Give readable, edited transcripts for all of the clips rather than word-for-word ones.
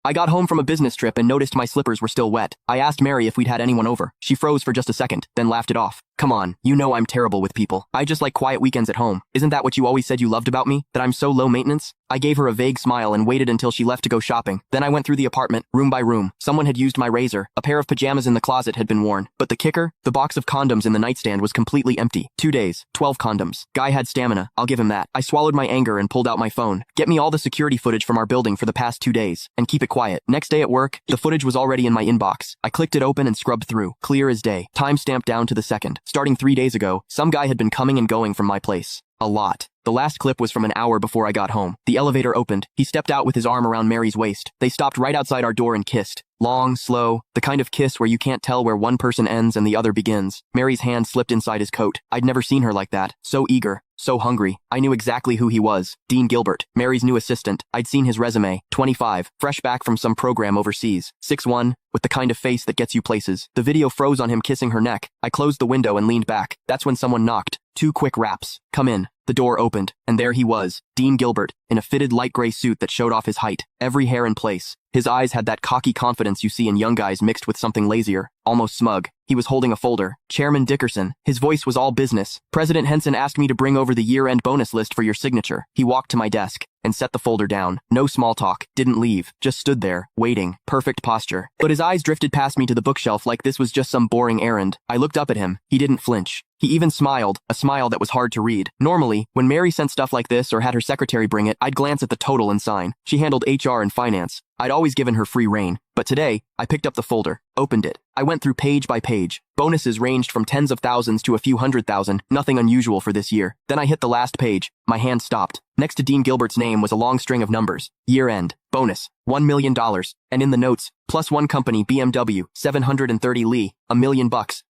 I got home from a business trip and noticed my slippers were still wet. I asked Mary if we'd had anyone over. She froze for just a second, then laughed it off. Come on, you know I'm terrible with people. I just like quiet weekends at home. Isn't that what you always said you loved about me? That I'm so low maintenance? I gave her a vague smile and waited until she left to go shopping. Then I went through the apartment, room by room. Someone had used my razor. A pair of pajamas in the closet had been worn. But the kicker? The box of condoms in the nightstand was completely empty. 2 days, 12 condoms. Guy had stamina, I'll give him that. I swallowed my anger and pulled out my phone. Get me all the security footage from our building for the past 2 days. And keep it quiet. Next day at work, the footage was already in my inbox. I clicked it open and scrubbed through. Clear as day. Time stamped down to the second. Starting 3 days ago, some guy had been coming and going from my place. A lot. The last clip was from an hour before I got home. The elevator opened. He stepped out with his arm around Mary's waist. They stopped right outside our door and kissed. Long, slow, the kind of kiss where you can't tell where one person ends and the other begins. Mary's hand slipped inside his coat. I'd never seen her like that. So eager. So hungry. I knew exactly who he was. Dean Gilbert, Mary's new assistant. I'd seen his resume. 25, fresh back from some program overseas. 6'1", with the kind of face that gets you places. The video froze on him kissing her neck. I closed the window and leaned back. That's when someone knocked. 2 quick raps. Come in. The door opened, and there he was, Dean Gilbert, in a fitted light gray suit that showed off his height, every hair in place. His eyes had that cocky confidence you see in young guys mixed with something lazier, almost smug. He was holding a folder. Chairman Dickerson. His voice was all business. President Henson asked me to bring over the year-end bonus list for your signature. He walked to my desk and set the folder down. No small talk. Didn't leave. Just stood there, waiting. Perfect posture. But his eyes drifted past me to the bookshelf like this was just some boring errand. I looked up at him. He didn't flinch. He even smiled, a smile that was hard to read. Normally, when Mary sent stuff like this or had her secretary bring it, I'd glance at the total and sign. She handled HR and finance. I'd always given her free rein. But today, I picked up the folder, opened it. I went through page by page. Bonuses ranged from tens of thousands to a few $100,000, nothing unusual for this year. Then I hit the last page. My hand stopped. Next to Dean Gilbert's name was a long string of numbers. Year-end. Bonus. $1 million. And in the notes, plus one company BMW, 730 Li, $1 million.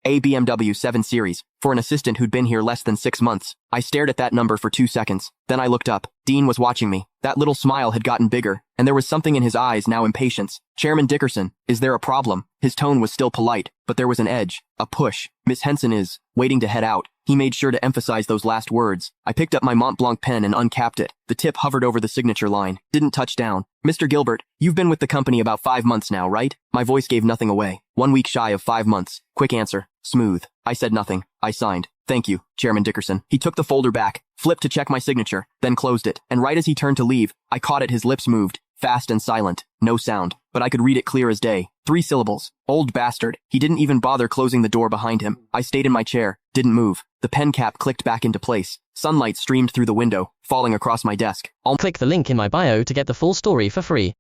A BMW 7 Series, for an assistant who'd been here less than 6 months. I stared at that number for 2 seconds. Then I looked up. Dean was watching me. That little smile had gotten bigger, and there was something in his eyes, now impatience. Chairman Dickerson, is there a problem? His tone was still polite, but there was an edge, a push. Miss Henson is waiting to head out. He made sure to emphasize those last words. I picked up my Mont Blanc pen and uncapped it. The tip hovered over the signature line. Didn't touch down. Mr. Gilbert, you've been with the company about 5 months now, right? My voice gave nothing away. 1 week shy of 5 months. Quick answer. Smooth. I said nothing. I signed. Thank you, Chairman Dickerson. He took the folder back, flipped to check my signature, then closed it. And right as he turned to leave, I caught it. His lips moved. Fast and silent. No sound. But I could read it clear as day. 3 syllables. Old bastard. He didn't even bother closing the door behind him. I stayed in my chair. Didn't move. The pen cap clicked back into place. Sunlight streamed through the window, falling across my desk. Click the link in my bio to get the full story for free.